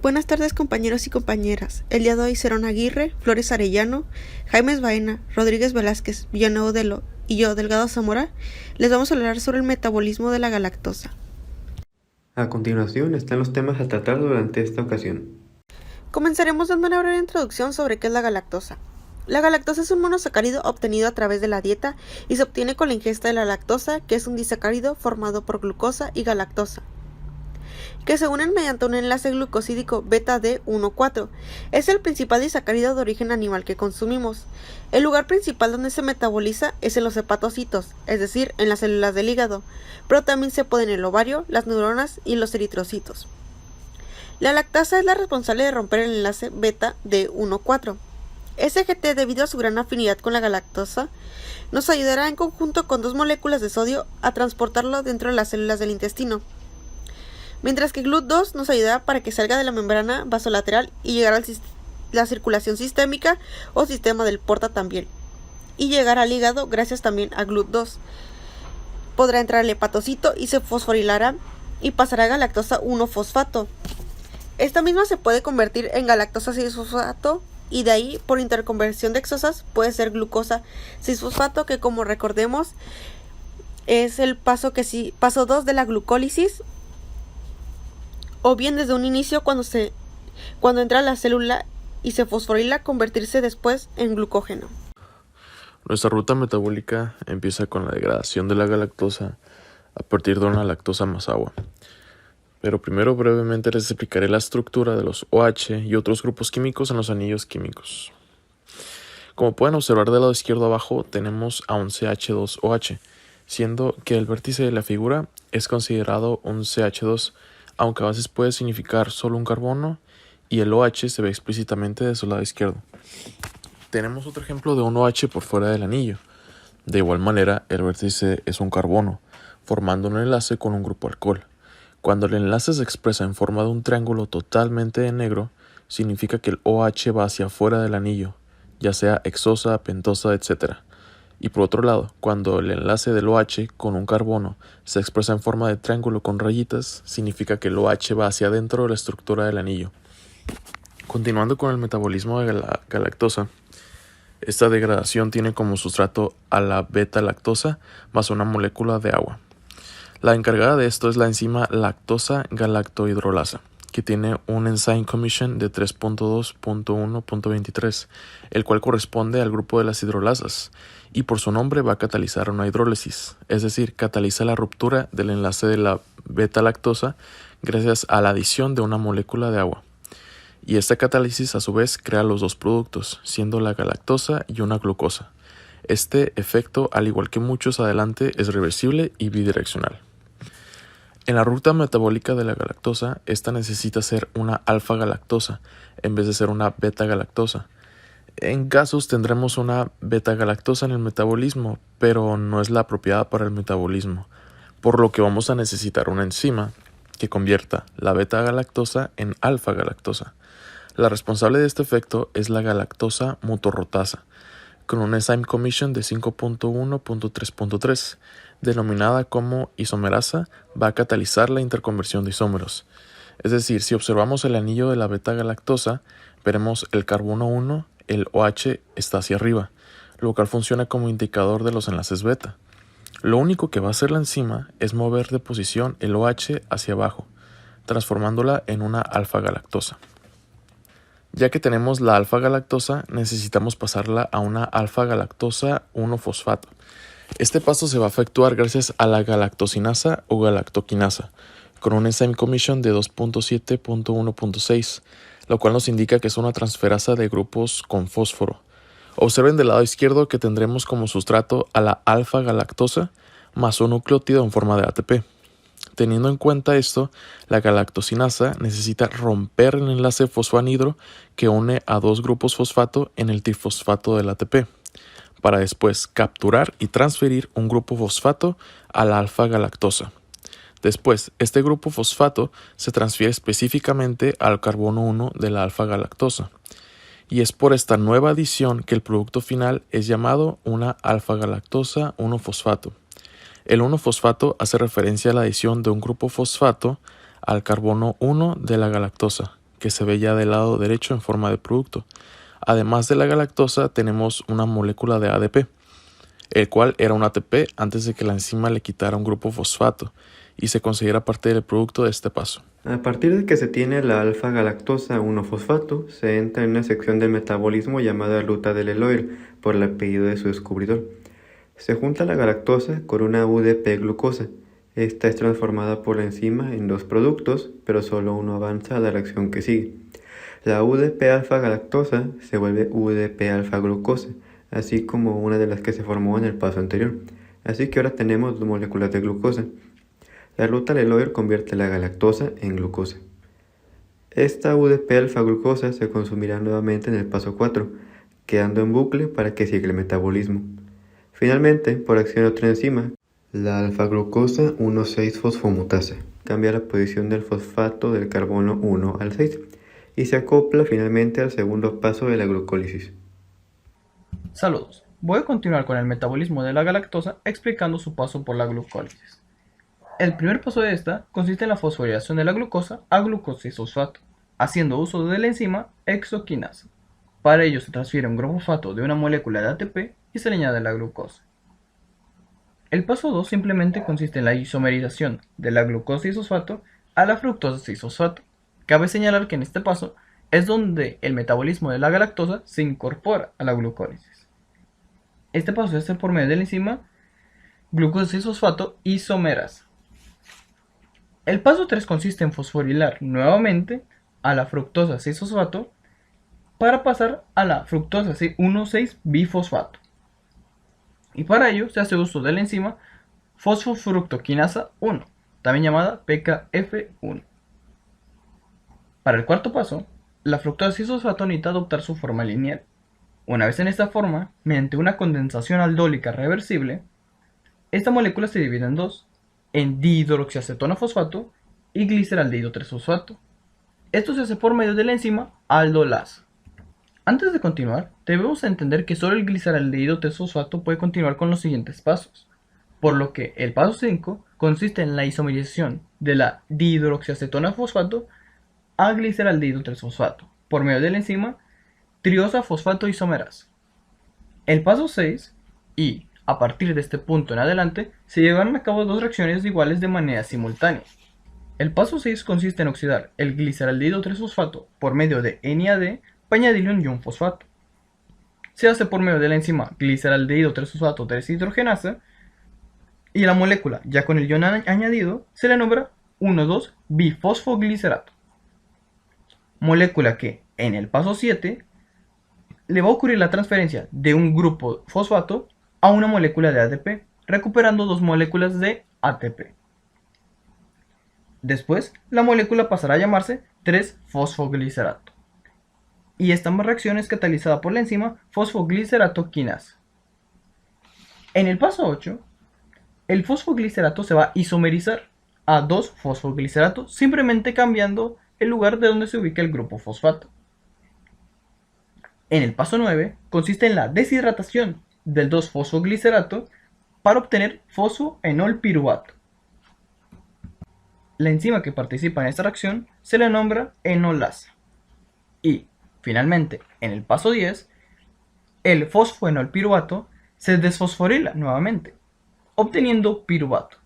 Buenas tardes compañeros y compañeras. El día de hoy Cerón Aguirre, Flores Arellano, Jaimes Baena, Rodríguez Velázquez, Villanueva Udelo y yo, Delgado Zamora, les vamos a hablar sobre el metabolismo de la galactosa. A continuación están los temas a tratar durante esta ocasión. Comenzaremos dando una breve introducción sobre qué es la galactosa. La galactosa es un monosacárido obtenido a través de la dieta y se obtiene con la ingesta de la lactosa, que es un disacárido formado por glucosa y galactosa, que se unen mediante un enlace glucosídico beta D1,4. Es el principal disacárido de origen animal que consumimos. El lugar principal donde se metaboliza es en los hepatocitos, es decir, en las células del hígado, pero también se puede en el ovario, las neuronas y los eritrocitos. La lactasa es la responsable de romper el enlace beta D1,4. SGT, debido a su gran afinidad con la galactosa, nos ayudará en conjunto con dos moléculas de sodio a transportarlo dentro de las células del intestino, mientras que GLUT2 nos ayudará para que salga de la membrana vasolateral y llegar a la circulación sistémica o sistema del porta también, y llegar al hígado gracias también a GLUT2. Podrá entrar al hepatocito y se fosforilará y pasará a galactosa 1-fosfato. Esta misma se puede convertir en galactosa 6-fosfato y de ahí, por interconversión de hexosas, puede ser glucosa 6-fosfato, que como recordemos es el paso 2 de la glucólisis, o bien desde un inicio cuando entra a la célula y se fosforila, convertirse después en glucógeno. Nuestra ruta metabólica empieza con la degradación de la galactosa a partir de una lactosa más agua. Pero primero brevemente les explicaré la estructura de los OH y otros grupos químicos en los anillos químicos. Como pueden observar del lado izquierdo abajo tenemos a un CH2OH, siendo que el vértice de la figura es considerado un CH2, aunque a veces puede significar solo un carbono, y el OH se ve explícitamente de su lado izquierdo. Tenemos otro ejemplo de un OH por fuera del anillo. De igual manera, el vértice es un carbono, formando un enlace con un grupo alcohol. Cuando el enlace se expresa en forma de un triángulo totalmente en negro, significa que el OH va hacia afuera del anillo, ya sea hexosa, pentosa, etc. Y por otro lado, cuando el enlace del OH con un carbono se expresa en forma de triángulo con rayitas, significa que el OH va hacia adentro de la estructura del anillo. Continuando con el metabolismo de la galactosa, esta degradación tiene como sustrato a la beta-lactosa más una molécula de agua. La encargada de esto es la enzima lactosa galactohidrolasa, que tiene un enzyme commission de 3.2.1.23, el cual corresponde al grupo de las hidrolasas, y por su nombre va a catalizar una hidrólisis, es decir, cataliza la ruptura del enlace de la beta-lactosa gracias a la adición de una molécula de agua. Y esta catálisis a su vez crea los dos productos, siendo la galactosa y una glucosa. Este efecto, al igual que muchos adelante, es reversible y bidireccional. En la ruta metabólica de la galactosa, esta necesita ser una alfa-galactosa en vez de ser una beta-galactosa. En casos tendremos una beta-galactosa en el metabolismo, pero no es la apropiada para el metabolismo, por lo que vamos a necesitar una enzima que convierta la beta-galactosa en alfa-galactosa. La responsable de este efecto es la galactosa mutorrotasa, con un enzyme commission de 5.1.3.3, denominada como isomerasa, va a catalizar la interconversión de isómeros. Es decir, si observamos el anillo de la beta-galactosa, veremos el carbono 1, el OH está hacia arriba, lo cual funciona como indicador de los enlaces beta. Lo único que va a hacer la enzima es mover de posición el OH hacia abajo, transformándola en una alfa-galactosa. Ya que tenemos la alfa-galactosa, necesitamos pasarla a una alfa-galactosa 1-fosfato. Este paso se va a efectuar gracias a la galactosinasa o galactoquinasa, con un enzyme commission de 2.7.1.6, lo cual nos indica que es una transferasa de grupos con fósforo. Observen del lado izquierdo que tendremos como sustrato a la alfa-galactosa más un nucleótido en forma de ATP. Teniendo en cuenta esto, la galactosinasa necesita romper el enlace fosfoanhidro que une a dos grupos fosfato en el trifosfato del ATP, para después capturar y transferir un grupo fosfato a la alfa-galactosa. Después, este grupo fosfato se transfiere específicamente al carbono 1 de la alfa-galactosa, y es por esta nueva adición que el producto final es llamado una alfa-galactosa 1-fosfato. El 1-fosfato hace referencia a la adición de un grupo fosfato al carbono 1 de la galactosa, que se ve ya del lado derecho en forma de producto. Además de la galactosa, tenemos una molécula de ADP, el cual era un ATP antes de que la enzima le quitara un grupo fosfato y se considera parte del producto de este paso. A partir de que se tiene la alfa-galactosa 1-fosfato, se entra en una sección del metabolismo llamada ruta del Eloy por el apellido de su descubridor. Se junta la galactosa con una UDP-glucosa. Esta es transformada por la enzima en dos productos, pero solo uno avanza a la reacción que sigue. La UDP-alfa-galactosa se vuelve UDP-alfa-glucosa, así como una de las que se formó en el paso anterior. Así que ahora tenemos dos moléculas de glucosa. La ruta Leloir convierte la galactosa en glucosa. Esta UDP-alfa-glucosa se consumirá nuevamente en el paso 4, quedando en bucle para que siga el metabolismo. Finalmente, por acción de otra enzima, la alfa-glucosa 1,6-fosfomutasa cambia la posición del fosfato del carbono 1 al 6 y se acopla finalmente al segundo paso de la glucólisis. Saludos, voy a continuar con el metabolismo de la galactosa explicando su paso por la glucólisis. El primer paso de esta consiste en la fosforilación de la glucosa a glucosa isofosfato, haciendo uso de la enzima hexoquinasa. Para ello se transfiere un grupo fosfato de una molécula de ATP y se le añade la glucosa. El paso 2 simplemente consiste en la isomerización de la glucosa isofosfato a la fructosa isofosfato. Cabe señalar que en este paso es donde el metabolismo de la galactosa se incorpora a la glucólisis. Este paso se hace por medio de la enzima glucosa isofosfato isomerasa. El paso 3 consiste en fosforilar nuevamente a la fructosa 6-fosfato para pasar a la fructosa 1,6-bifosfato. Y para ello se hace uso de la enzima fosfofructoquinasa 1, también llamada PKF1. Para el cuarto paso, la fructosa 6-fosfato necesita adoptar su forma lineal. Una vez en esta forma, mediante una condensación aldólica reversible, esta molécula se divide en dos, en dihidroxiacetona fosfato y gliceraldehído 3-fosfato. Esto se hace por medio de la enzima aldolasa. Antes de continuar, debemos entender que solo el gliceraldehído 3-fosfato puede continuar con los siguientes pasos, por lo que el paso 5 consiste en la isomerización de la dihidroxiacetona fosfato a gliceraldehído 3-fosfato por medio de la enzima triosa fosfato isomerasa. El paso 6 y a partir de este punto en adelante, se llevarán a cabo dos reacciones iguales de manera simultánea. El paso 6 consiste en oxidar el gliceraldehído 3-fosfato por medio de NAD para añadirle un ion fosfato. Se hace por medio de la enzima gliceraldehído 3-fosfato 3-hidrogenasa y la molécula, ya con el ion añadido, se le nombra 1,2-bifosfoglicerato. Molécula que, en el paso 7, le va a ocurrir la transferencia de un grupo fosfato a una molécula de ATP, recuperando dos moléculas de ATP. Después, la molécula pasará a llamarse 3-fosfoglicerato. Y esta reacción es catalizada por la enzima fosfoglicerato quinasa. En el paso 8, el fosfoglicerato se va a isomerizar a 2-fosfoglicerato, simplemente cambiando el lugar de donde se ubica el grupo fosfato. En el paso 9, consiste en la deshidratación del 2-fosfoglicerato para obtener fosfoenolpiruvato. La enzima que participa en esta reacción se le nombra enolasa. Y, finalmente, en el paso 10, el fosfoenolpiruvato se desfosforila nuevamente, obteniendo piruvato.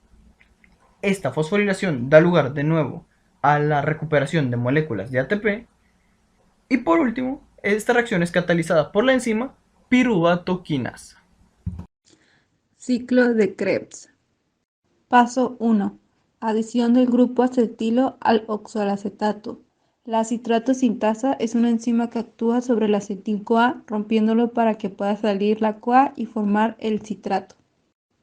Esta fosforilación da lugar de nuevo a la recuperación de moléculas de ATP. Y por último, esta reacción es catalizada por la enzima piruvato quinasa. Ciclo de Krebs. Paso 1. Adición del grupo acetilo al oxaloacetato. La citrato sintasa es una enzima que actúa sobre el acetil-CoA, rompiéndolo para que pueda salir la CoA y formar el citrato.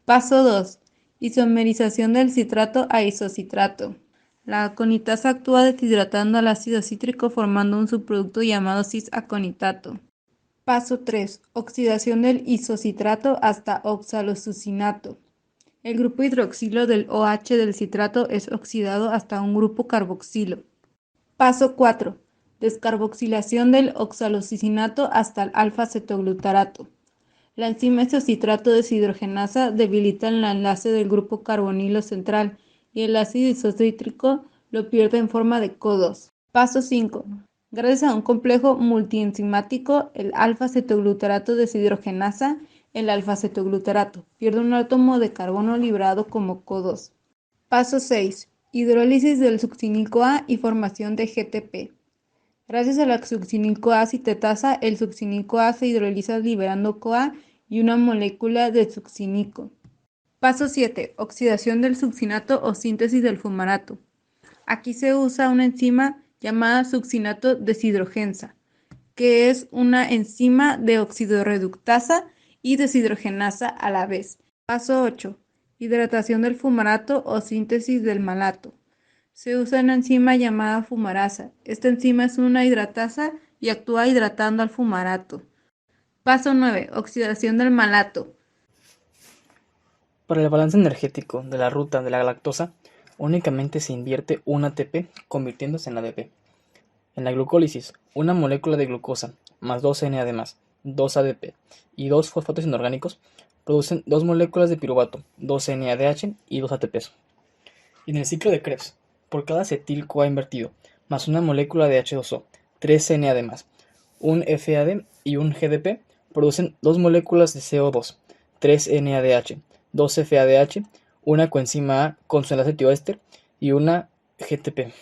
Paso 2. Isomerización del citrato a isocitrato. La aconitasa actúa deshidratando al ácido cítrico formando un subproducto llamado cis-aconitato. Paso 3. Oxidación del isocitrato hasta oxalosucinato. El grupo hidroxilo del OH del citrato es oxidado hasta un grupo carboxilo. Paso 4. Descarboxilación del oxalosucinato hasta el alfa-cetoglutarato. La enzima isocitrato deshidrogenasa debilita el enlace del grupo carbonilo central y el ácido isocítrico lo pierde en forma de CO2. Paso 5. Gracias a un complejo multienzimático, el alfa-cetoglutarato deshidrogenasa el alfa-cetoglutarato. Pierde un átomo de carbono liberado como CO2. Paso 6. Hidrólisis del succinil-CoA y formación de GTP. Gracias a la succinil-CoA citetasa, el succinil-CoA se hidroliza liberando CoA y una molécula de succinico. Paso 7. Oxidación del succinato o síntesis del fumarato. Aquí se usa una enzima llamada succinato deshidrogenasa, que es una enzima de oxidorreductasa y deshidrogenasa a la vez. Paso 8. Hidratación del fumarato o síntesis del malato. Se usa una enzima llamada fumarasa. Esta enzima es una hidratasa y actúa hidratando al fumarato. Paso 9. Oxidación del malato. Para el balance energético de la ruta de la galactosa, únicamente se invierte un ATP convirtiéndose en ADP. En la glucólisis, una molécula de glucosa más 2 NAD+, 2 ADP y 2 fosfatos inorgánicos producen 2 moléculas de piruvato, 2 NADH y 2 ATPs. Y en el ciclo de Krebs, por cada acetil-CoA invertido más una molécula de H2O, 3 NAD+, un FAD y un GDP producen 2 moléculas de CO2, 3 NADH, 2 FADH, una coenzima A con su enlace tioéster y una GTP.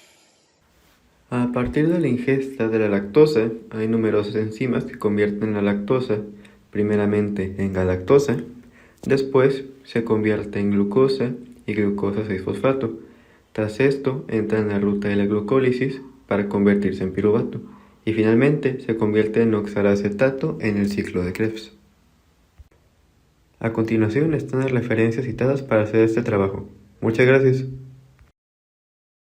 A partir de la ingesta de la lactosa, hay numerosas enzimas que convierten la lactosa primeramente en galactosa, después se convierte en glucosa y glucosa 6-fosfato. Tras esto, entra en la ruta de la glucólisis para convertirse en piruvato y finalmente se convierte en oxalacetato en el ciclo de Krebs. A continuación están las referencias citadas para hacer este trabajo. Muchas gracias.